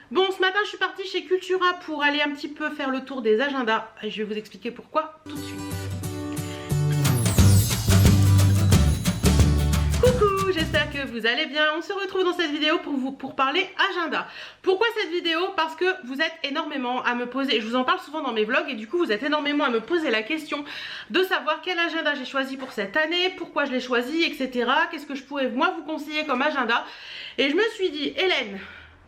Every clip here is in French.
Bon, ce matin je suis partie chez Cultura pour aller un petit peu faire le tour des agendas et je vais vous expliquer pourquoi tout de suite. Coucou, j'espère que vous allez bien. On se retrouve dans cette vidéo pour parler agenda. Pourquoi cette vidéo? Parce que vous êtes énormément à me poser, je vous en parle souvent dans mes vlogs et du coup vous êtes énormément à me poser la question de savoir quel agenda j'ai choisi pour cette année, pourquoi je l'ai choisi, etc. Qu'est-ce que je pourrais moi vous conseiller comme agenda? Et je me suis dit, Hélène,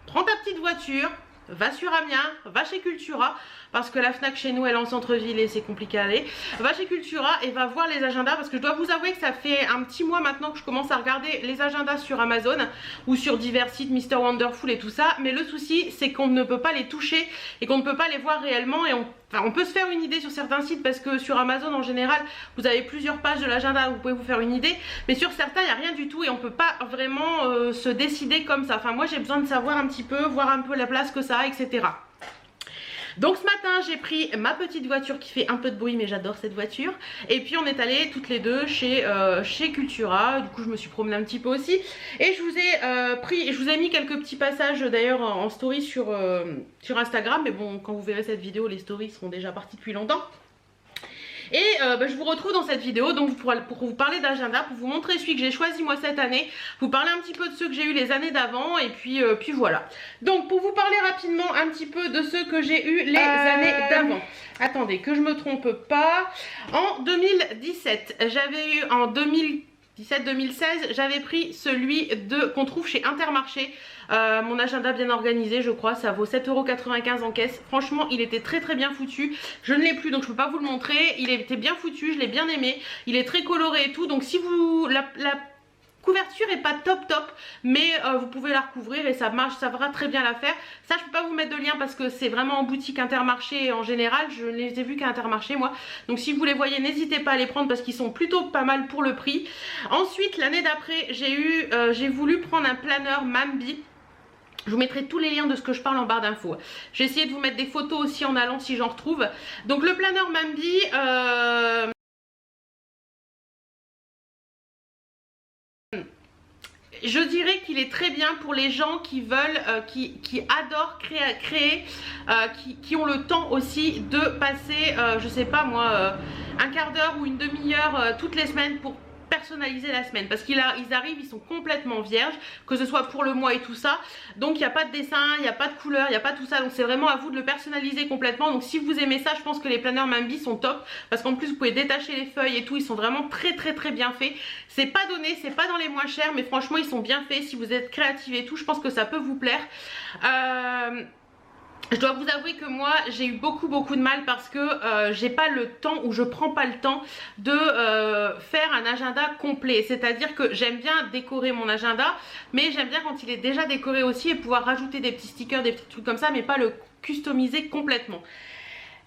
prends ta petite voiture, va sur Amiens, va chez Cultura, parce que la Fnac chez nous elle est en centre-ville et c'est compliqué à aller. Va chez Cultura et va voir les agendas, parce que je dois vous avouer que ça fait un petit mois maintenant que je commence à regarder les agendas sur Amazon ou sur divers sites, Mr Wonderful et tout ça. Mais le souci c'est qu'on ne peut pas les toucher et qu'on ne peut pas les voir réellement, et on peut se faire une idée sur certains sites parce que sur Amazon en général vous avez plusieurs pages de l'agenda où vous pouvez vous faire une idée, mais sur certains il n'y a rien du tout et on peut pas vraiment se décider comme ça. Enfin moi j'ai besoin de savoir un petit peu, voir un peu la place que ça a, etc. Donc ce matin j'ai pris ma petite voiture qui fait un peu de bruit mais j'adore cette voiture, et puis on est allé toutes les deux chez Cultura. Du coup je me suis promenée un petit peu aussi et je vous ai mis quelques petits passages d'ailleurs en story sur Instagram, mais bon quand vous verrez cette vidéo les stories seront déjà parties depuis longtemps. Et je vous retrouve dans cette vidéo donc pour vous parler d'agenda, pour vous montrer celui que j'ai choisi moi cette année, vous parler un petit peu de ceux que j'ai eu les années d'avant et puis voilà. Donc pour vous parler rapidement un petit peu de ceux que j'ai eu les années d'avant. Attendez que je me trompe pas. En 2017, j'avais eu en 2017-2016, j'avais pris celui qu'on trouve chez Intermarché. Mon agenda bien organisé, je crois, ça vaut 7,95 € en caisse. Franchement il était très très bien foutu. Je ne l'ai plus donc je peux pas vous le montrer. Il était bien foutu, je l'ai bien aimé. Il est très coloré et tout, donc si vous... La couverture est pas top mais vous pouvez la recouvrir et ça marche, ça fera très bien l'affaire. Ça je peux pas vous mettre de lien parce que c'est vraiment en boutique Intermarché en général, je ne les ai vus qu'à Intermarché moi, donc si vous les voyez n'hésitez pas à les prendre parce qu'ils sont plutôt pas mal pour le prix. Ensuite l'année d'après j'ai voulu prendre un planeur Mambi. Je vous mettrai tous les liens de ce que je parle en barre d'infos. J'ai essayé de vous mettre des photos aussi en allant si j'en retrouve. Donc le planeur Mambi, je dirais qu'il est très bien pour les gens qui veulent, qui adorent créer, qui ont le temps aussi de passer, je sais pas moi, un quart d'heure ou une demi-heure toutes les semaines pour personnaliser la semaine, parce qu'ils arrivent, ils sont complètement vierges, que ce soit pour le mois et tout ça, donc il n'y a pas de dessin, il n'y a pas de couleur, il n'y a pas tout ça, donc c'est vraiment à vous de le personnaliser complètement. Donc si vous aimez ça, je pense que les planeurs Mambi sont top, parce qu'en plus vous pouvez détacher les feuilles et tout, ils sont vraiment très bien faits. C'est pas donné, c'est pas dans les moins chers, mais franchement ils sont bien faits. Si vous êtes créative et tout, je pense que ça peut vous plaire. Je dois vous avouer que moi j'ai eu beaucoup de mal parce que j'ai pas le temps, ou je prends pas le temps de faire un agenda complet. C'est-à-dire que j'aime bien décorer mon agenda, mais j'aime bien quand il est déjà décoré aussi et pouvoir rajouter des petits stickers, des petits trucs comme ça, mais pas le customiser complètement.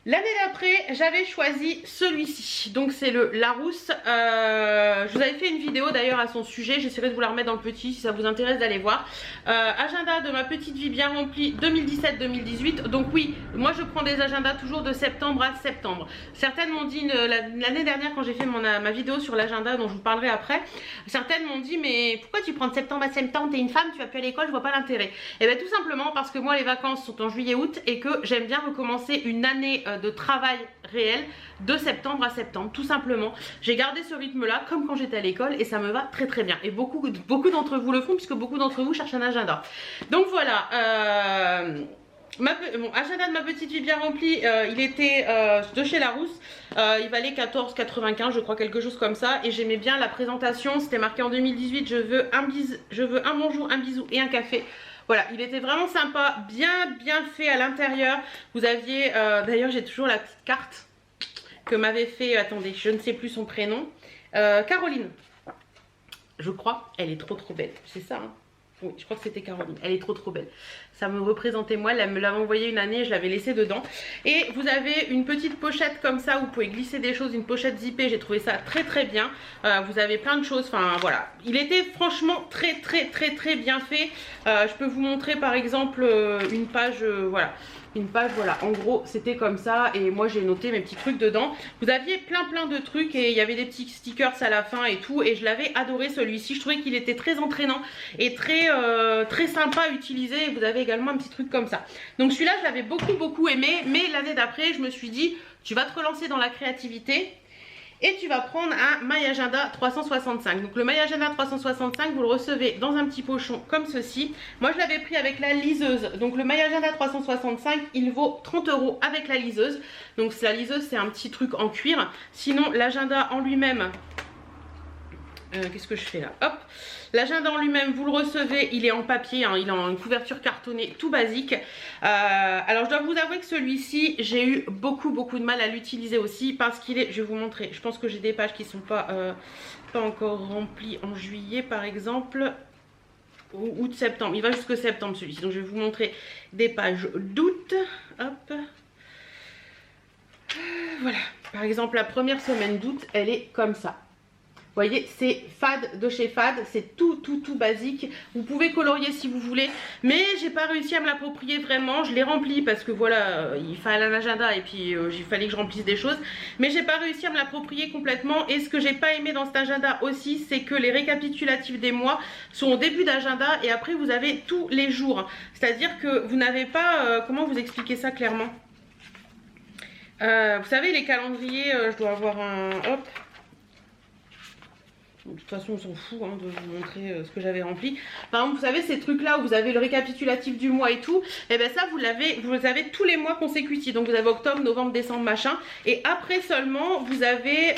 L'année d'après j'avais choisi celui-ci, donc c'est le Larousse. Je vous avais fait une vidéo d'ailleurs à son sujet, j'essaierai de vous la remettre dans le petit si ça vous intéresse d'aller voir. Agenda de ma petite vie bien remplie 2017-2018. Donc oui, moi je prends des agendas toujours de septembre à septembre. Certaines m'ont dit, l'année dernière quand j'ai fait ma vidéo sur l'agenda dont je vous parlerai après, certaines m'ont dit mais pourquoi tu prends de septembre à septembre, t'es une femme, tu vas plus à l'école, je vois pas l'intérêt. Et bien tout simplement parce que moi les vacances sont en juillet-août et que j'aime bien recommencer une année de travail réel de septembre à septembre, tout simplement. J'ai gardé ce rythme là comme quand j'étais à l'école et ça me va très bien, et beaucoup d'entre vous le font puisque beaucoup d'entre vous cherchent un agenda. Donc voilà, mon agenda de ma petite vie bien remplie, il était de chez Larousse, il valait 14,95 je crois, quelque chose comme ça, et j'aimais bien la présentation. C'était marqué en 2018 je veux un bonjour, un bisou et un café. Voilà, il était vraiment sympa, bien fait à l'intérieur. Vous aviez, d'ailleurs j'ai toujours la petite carte que m'avait fait, attendez, je ne sais plus son prénom, Caroline, je crois. Elle est trop belle, c'est ça hein. Oui, je crois que c'était Caroline, elle est trop belle. Ça me représentait moi, elle me l'avait envoyé une année, je l'avais laissé dedans. Et vous avez une petite pochette comme ça où vous pouvez glisser des choses, une pochette zippée, j'ai trouvé ça très bien. Vous avez plein de choses, enfin voilà. Il était franchement très bien fait. Je peux vous montrer par exemple une page, voilà. Une page, voilà, en gros c'était comme ça, et moi j'ai noté mes petits trucs dedans. Vous aviez plein de trucs et il y avait des petits stickers à la fin et tout, et je l'avais adoré celui-ci. Je trouvais qu'il était très entraînant et très sympa à utiliser. Vous avez également un petit truc comme ça. Donc celui-là je l'avais beaucoup aimé, mais l'année d'après je me suis dit tu vas te relancer dans la créativité et tu vas prendre un My Agenda 365. Donc le My Agenda 365 vous le recevez dans un petit pochon comme ceci. Moi je l'avais pris avec la liseuse. Donc le My Agenda 365 il vaut 30 € avec la liseuse. Donc la liseuse c'est un petit truc en cuir. Sinon l'agenda en lui-même, qu'est-ce que je fais là? Hop, l'agenda en lui-même vous le recevez, il est en papier, hein, il est en une couverture cartonnée tout basique. Alors je dois vous avouer que celui-ci j'ai eu beaucoup de mal à l'utiliser aussi parce qu'il est, je vais vous montrer, je pense que j'ai des pages qui sont pas encore remplies en juillet par exemple, ou août septembre, il va jusque septembre celui-ci. Donc je vais vous montrer des pages d'août. Hop, voilà, par exemple la première semaine d'août elle est comme ça. Vous voyez, c'est Fad de chez Fad, c'est tout basique. Vous pouvez colorier si vous voulez, mais j'ai pas réussi à me l'approprier vraiment. Je l'ai rempli parce que voilà, il fallait un agenda et puis il fallait que je remplisse des choses. Mais j'ai pas réussi à me l'approprier complètement. Et ce que j'ai pas aimé dans cet agenda aussi, c'est que les récapitulatifs des mois sont au début d'agenda et après vous avez tous les jours. C'est-à-dire que vous n'avez pas, comment vous expliquer ça clairement? Vous savez les calendriers, je dois avoir un, hop. De toute façon on s'en fout hein, de vous montrer ce que j'avais rempli. Par exemple vous savez ces trucs là où vous avez le récapitulatif du mois et tout, et bien ça vous avez tous les mois consécutifs. Donc vous avez octobre, novembre, décembre machin. Et après seulement vous avez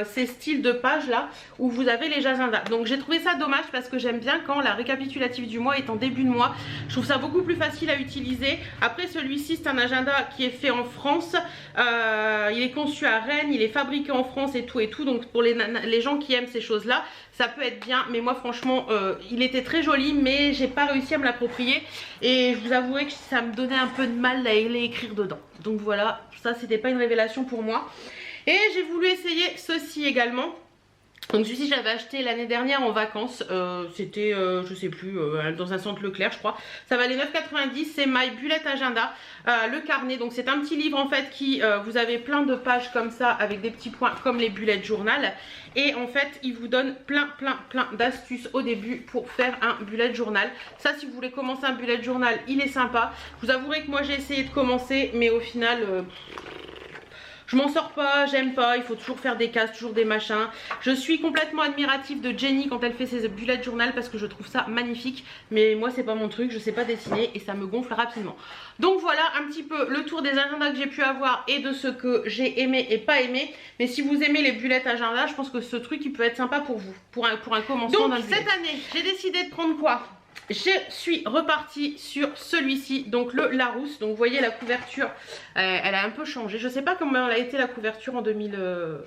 ces styles de pages là où vous avez les agendas. Donc j'ai trouvé ça dommage parce que j'aime bien quand la récapitulatif du mois est en début de mois. Je trouve ça beaucoup plus facile à utiliser. Après celui-ci c'est un agenda qui est fait en France, il est conçu à Rennes, il est fabriqué en France et tout. Donc pour les gens qui aiment ces choses là, ça peut être bien, mais moi franchement il était très joli mais j'ai pas réussi à me l'approprier et je vous avouerai que ça me donnait un peu de mal à écrire dedans. Donc voilà, ça c'était pas une révélation pour moi. Et j'ai voulu essayer ceci également. Donc celui-ci j'avais acheté l'année dernière en vacances, c'était je sais plus, dans un centre Leclerc je crois. Ça valait 9,90, c'est My Bullet Agenda, le carnet. Donc c'est un petit livre en fait qui, vous avez plein de pages comme ça avec des petits points comme les bullet journal. Et en fait il vous donne plein d'astuces au début pour faire un bullet journal. Ça si vous voulez commencer un bullet journal il est sympa. Je vous avouerai que moi j'ai essayé de commencer mais au final... je m'en sors pas, j'aime pas, il faut toujours faire des cases, toujours des machins. Je suis complètement admirative de Jenny quand elle fait ses bullet journal parce que je trouve ça magnifique. Mais moi c'est pas mon truc, je sais pas dessiner et ça me gonfle rapidement. Donc voilà un petit peu le tour des agendas que j'ai pu avoir et de ce que j'ai aimé et pas aimé. Mais si vous aimez les bullet agendas, je pense que ce truc il peut être sympa pour vous, pour un commencement. Donc cette année j'ai décidé de prendre quoi? Je suis repartie sur celui-ci, donc le Larousse. Donc vous voyez la couverture, elle a un peu changé. Je sais pas comment elle a été la couverture en 2000,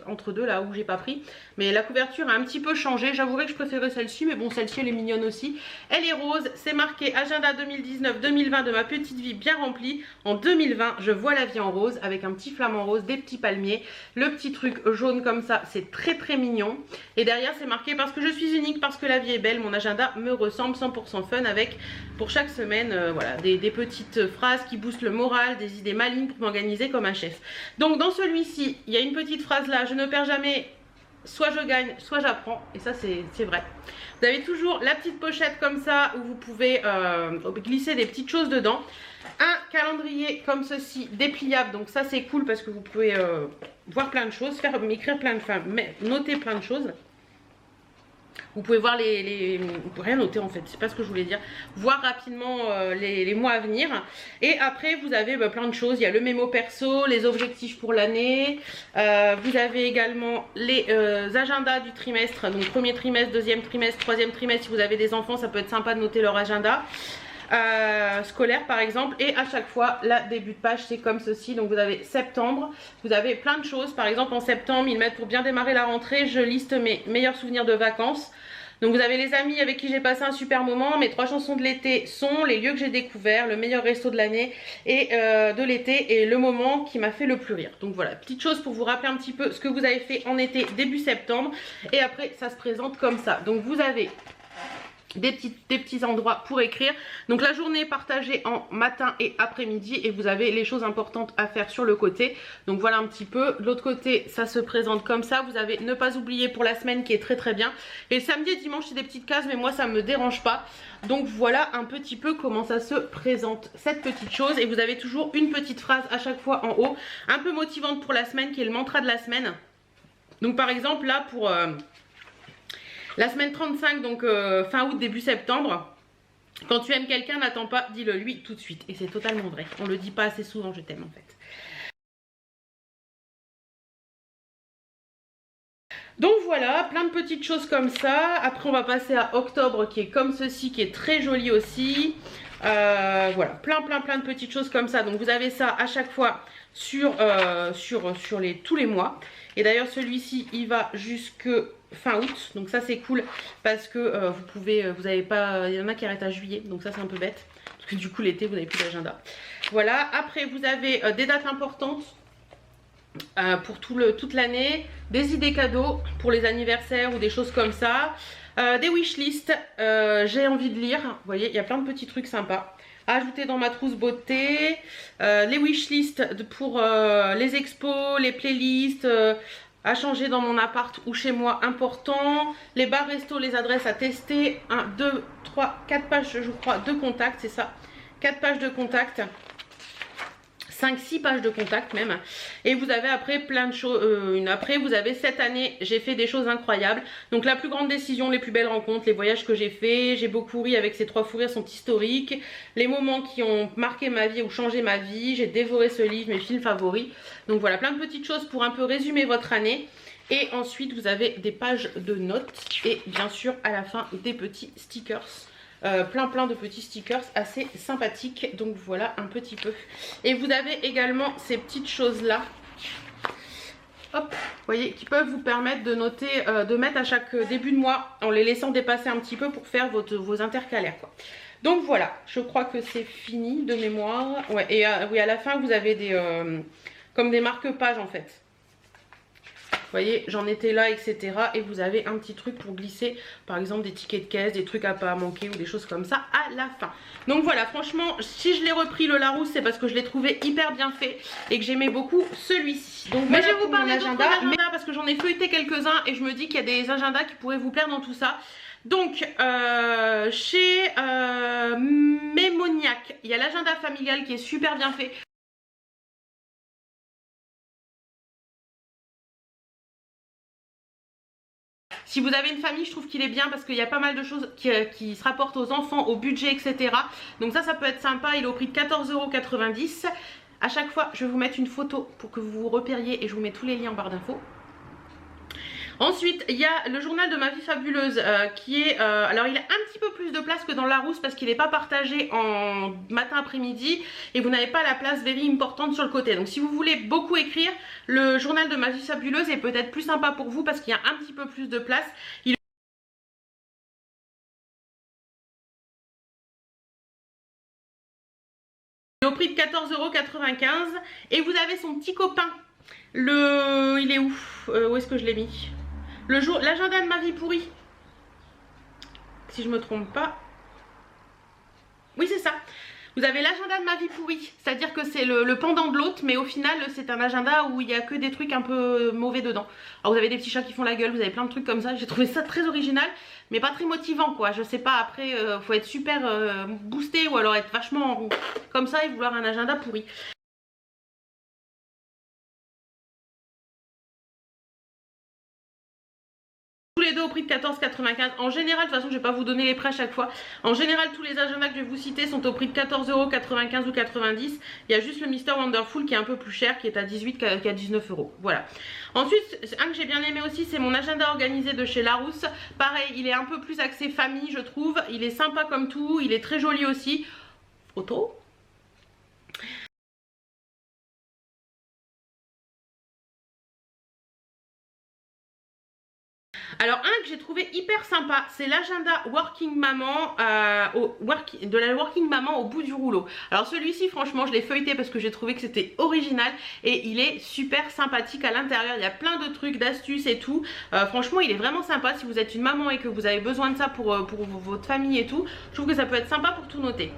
entre deux là où j'ai pas pris. Mais la couverture a un petit peu changé. J'avouerai que je préférais celle-ci, mais bon celle-ci elle est mignonne aussi. Elle est rose, c'est marqué agenda 2019-2020 de ma petite vie bien remplie. En 2020 je vois la vie en rose avec un petit flamant rose, des petits palmiers. Le petit truc jaune comme ça, c'est très mignon. Et derrière c'est marqué parce que je suis unique, parce que la vie est belle, mon agenda me ressemble, 100% fun, avec pour chaque semaine voilà, des petites phrases qui boostent le moral, des idées malignes pour m'organiser comme un chef. Donc dans celui-ci il y a une petite phrase là, je ne perds jamais, soit je gagne soit j'apprends, et ça c'est vrai. Vous avez toujours la petite pochette comme ça où vous pouvez glisser des petites choses dedans. Un calendrier comme ceci dépliable, donc ça c'est cool parce que vous pouvez voir plein de choses, écrire plein de, noter plein de choses. Vous pouvez voir rien noter en fait, c'est pas ce que je voulais dire. Voir rapidement les mois à venir. Et après vous avez plein de choses. Il y a le mémo perso, les objectifs pour l'année. Vous avez également les agendas du trimestre. Donc premier trimestre, deuxième trimestre, troisième trimestre. Si vous avez des enfants, ça peut être sympa de noter leur agenda. Scolaire par exemple. Et à chaque fois, la début de page c'est comme ceci. Donc vous avez septembre, vous avez plein de choses. Par exemple en septembre, ils mettent pour bien démarrer la rentrée, je liste mes meilleurs souvenirs de vacances. Donc vous avez les amis avec qui j'ai passé un super moment, mes 3 chansons de l'été sont les lieux que j'ai découverts, le meilleur resto de l'année et de l'été et le moment qui m'a fait le plus rire. Donc voilà, petite chose pour vous rappeler un petit peu ce que vous avez fait en été début septembre. Et après ça se présente comme ça. Donc vous avez des petits endroits pour écrire. Donc la journée est partagée en matin et après-midi et vous avez les choses importantes à faire sur le côté. Donc voilà un petit peu. De l'autre côté, ça se présente comme ça. Vous avez ne pas oublier pour la semaine qui est très très bien. Et le samedi et dimanche, c'est des petites cases, mais moi ça me dérange pas. Donc voilà un petit peu comment ça se présente, cette petite chose. Et vous avez toujours une petite phrase à chaque fois en haut, un peu motivante pour la semaine, qui est le mantra de la semaine. Donc par exemple là pour... la semaine 35, donc fin août, début septembre, quand tu aimes quelqu'un, n'attends pas, dis-le lui tout de suite. Et c'est totalement vrai. On le dit pas assez souvent, je t'aime en fait. Donc voilà, plein de petites choses comme ça. Après, on va passer à octobre qui est comme ceci, qui est très joli aussi. Voilà, plein de petites choses comme ça. Donc vous avez ça à chaque fois sur tous les mois. Et d'ailleurs, celui-ci, il va jusque fin août. Donc ça, c'est cool parce que vous avez pas, il y en a qui arrêtent à juillet. Donc ça, c'est un peu bête. Parce que du coup, l'été, vous n'avez plus d'agenda. Voilà, après, vous avez des dates importantes. Pour toute l'année, des idées cadeaux pour les anniversaires ou des choses comme ça, des wishlists, j'ai envie de lire, vous voyez, il y a plein de petits trucs sympas à ajouter dans ma trousse beauté, les wishlists pour les expos, les playlists, à changer dans mon appart ou chez moi important, les bars resto, les adresses à tester, 1, 2, 3, 4 pages je crois de contacts, c'est ça, 4 pages de contacts. 5-6 pages de contact même. Et vous avez après plein de choses. Après vous avez cette année, j'ai fait des choses incroyables. Donc la plus grande décision, les plus belles rencontres, les voyages que j'ai fait. J'ai beaucoup ri avec ces 3 fous rires sont historiques. Les moments qui ont marqué ma vie ou changé ma vie. J'ai dévoré ce livre, mes films favoris. Donc voilà, plein de petites choses pour un peu résumer votre année. Et ensuite vous avez des pages de notes. Et bien sûr à la fin des petits stickers. Plein de petits stickers assez sympathiques. Donc voilà un petit peu. Et vous avez également ces petites choses là. Hop, vous voyez, qui peuvent vous permettre de noter, de mettre à chaque début de mois en les laissant dépasser un petit peu pour faire vos intercalaires quoi. Donc voilà, je crois que c'est fini de mémoire. Ouais, et oui, à la fin vous avez des comme des marque-pages en fait. Vous voyez, j'en étais là, etc. Et vous avez un petit truc pour glisser, par exemple, des tickets de caisse, des trucs à pas manquer ou des choses comme ça à la fin. Donc voilà, franchement, si je l'ai repris le Larousse, c'est parce que je l'ai trouvé hyper bien fait et que j'aimais beaucoup celui-ci. Donc mais voilà, je vais vous parler d'autres agendas parce que j'en ai feuilleté quelques-uns et je me dis qu'il y a des agendas qui pourraient vous plaire dans tout ça. Donc, chez Mémoniac, il y a l'agenda familial qui est super bien fait. Si vous avez une famille, je trouve qu'il est bien parce qu'il y a pas mal de choses qui se rapportent aux enfants, au budget, etc. Donc ça peut être sympa. Il est au prix de 14,90 €. À chaque fois, je vais vous mettre une photo pour que vous vous repériez et je vous mets tous les liens en barre d'infos. Ensuite, il y a le journal de ma vie fabuleuse qui est... alors, il a un petit peu plus de place que dans le Larousse parce qu'il n'est pas partagé en matin après-midi et vous n'avez pas la place very importante sur le côté. Donc, si vous voulez beaucoup écrire, le journal de ma vie fabuleuse est peut-être plus sympa pour vous parce qu'il y a un petit peu plus de place. Il est au prix de 14,95 € et vous avez son petit copain. Il est où? Où est-ce que je l'ai mis? L'agenda de ma vie pourrie. Si je me trompe pas. Oui, c'est ça. Vous avez l'agenda de ma vie pourrie. C'est-à-dire que c'est le pendant de l'autre, mais au final, c'est un agenda où il n'y a que des trucs un peu mauvais dedans. Alors, vous avez des petits chats qui font la gueule, vous avez plein de trucs comme ça. J'ai trouvé ça très original, mais pas très motivant, quoi. Je sais pas, après, faut être super boosté ou alors être vachement comme ça et vouloir un agenda pourri. Les deux au prix de 14,95 €. En général, de toute façon, je vais pas vous donner les prix à chaque fois. En général, tous les agendas que je vais vous citer sont au prix de 14,95 € ou 90. Il y a juste le Mr Wonderful qui est un peu plus cher, qui est à 18, qui est à 19 €. Voilà. Ensuite, un que j'ai bien aimé aussi, c'est mon agenda organisé de chez Larousse. Pareil, il est un peu plus axé famille, je trouve. Il est sympa comme tout. Il est très joli aussi. Photo. Alors un que j'ai trouvé hyper sympa, c'est l'agenda Working Maman de la Working Maman au bout du rouleau. Alors celui-ci franchement je l'ai feuilleté parce que j'ai trouvé que c'était original et il est super sympathique à l'intérieur. Il y a plein de trucs, d'astuces et tout. Franchement il est vraiment sympa si vous êtes une maman et que vous avez besoin de ça pour votre famille et tout. Je trouve que ça peut être sympa pour tout noter.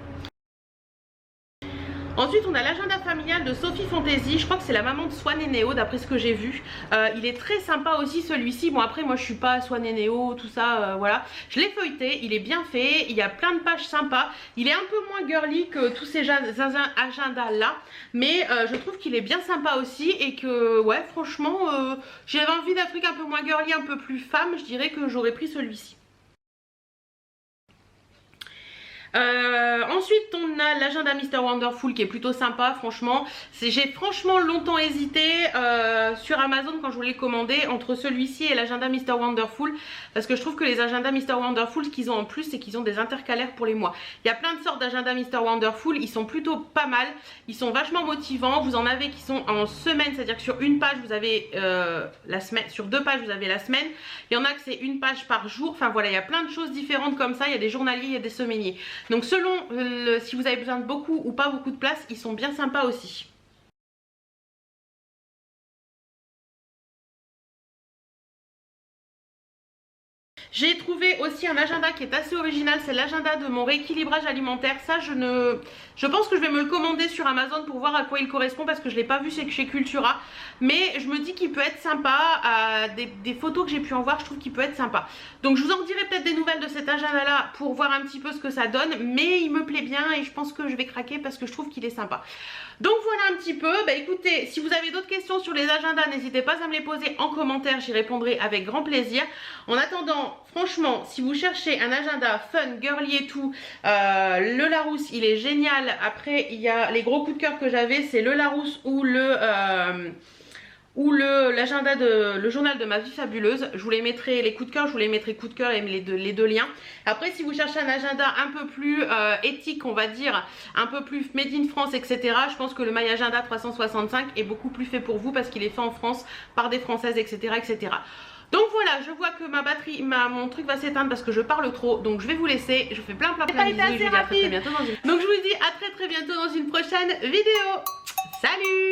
Ensuite on a l'agenda familial de Sophie Fantasy, je crois que c'est la maman de Swan et Néo d'après ce que j'ai vu. Il est très sympa aussi celui-ci, bon après moi je suis pas Swan et Néo, tout ça, voilà. Je l'ai feuilleté, il est bien fait, il y a plein de pages sympas, il est un peu moins girly que tous ces agendas là, mais je trouve qu'il est bien sympa aussi et que ouais franchement j'avais envie d'un truc un peu moins girly, un peu plus femme, je dirais que j'aurais pris celui-ci. Ensuite on a l'agenda Mr Wonderful qui est plutôt sympa franchement. J'ai franchement longtemps hésité sur Amazon quand je voulais le commander entre celui-ci et l'agenda Mr Wonderful parce que je trouve que les agendas Mr Wonderful ce qu'ils ont en plus c'est qu'ils ont des intercalaires pour les mois. Il y a plein de sortes d'agendas Mr Wonderful, ils sont plutôt pas mal, ils sont vachement motivants. Vous en avez qui sont en semaine, c'est à dire que sur une page vous avez la semaine, sur 2 pages vous avez la semaine, il y en a que c'est une page par jour, enfin voilà il y a plein de choses différentes comme ça, il y a des journaliers, il y a des semainiers. Donc selon si vous avez besoin de beaucoup ou pas beaucoup de place, ils sont bien sympas aussi. J'ai trouvé aussi un agenda qui est assez original, c'est l'agenda de mon rééquilibrage alimentaire. Ça je pense que je vais me le commander sur Amazon pour voir à quoi il correspond parce que je ne l'ai pas vu chez Cultura. Mais je me dis qu'il peut être sympa, des photos que j'ai pu en voir je trouve qu'il peut être sympa. Donc je vous en dirai peut-être des nouvelles de cet agenda là pour voir un petit peu ce que ça donne. Mais il me plaît bien et je pense que je vais craquer parce que je trouve qu'il est sympa. Donc voilà un petit peu, bah écoutez, si vous avez d'autres questions sur les agendas, n'hésitez pas à me les poser en commentaire, j'y répondrai avec grand plaisir. En attendant, franchement, si vous cherchez un agenda fun, girly et tout, le Larousse, il est génial. Après, il y a les gros coups de cœur que j'avais, c'est le Larousse ou l'agenda le journal de ma vie fabuleuse. Je vous les mettrai, les coups de cœur, je vous les mettrai coups de cœur et les deux liens. Après si vous cherchez un agenda un peu plus éthique on va dire, un peu plus made in France etc, je pense que le My Agenda 365 est beaucoup plus fait pour vous parce qu'il est fait en France par des Françaises etc. Donc voilà, je vois que ma batterie, mon truc va s'éteindre parce que je parle trop. Donc je vais vous laisser, je vous fais plein de bisous. Je vous dis à très bientôt dans une... Donc je vous dis à très bientôt dans une prochaine vidéo. Salut!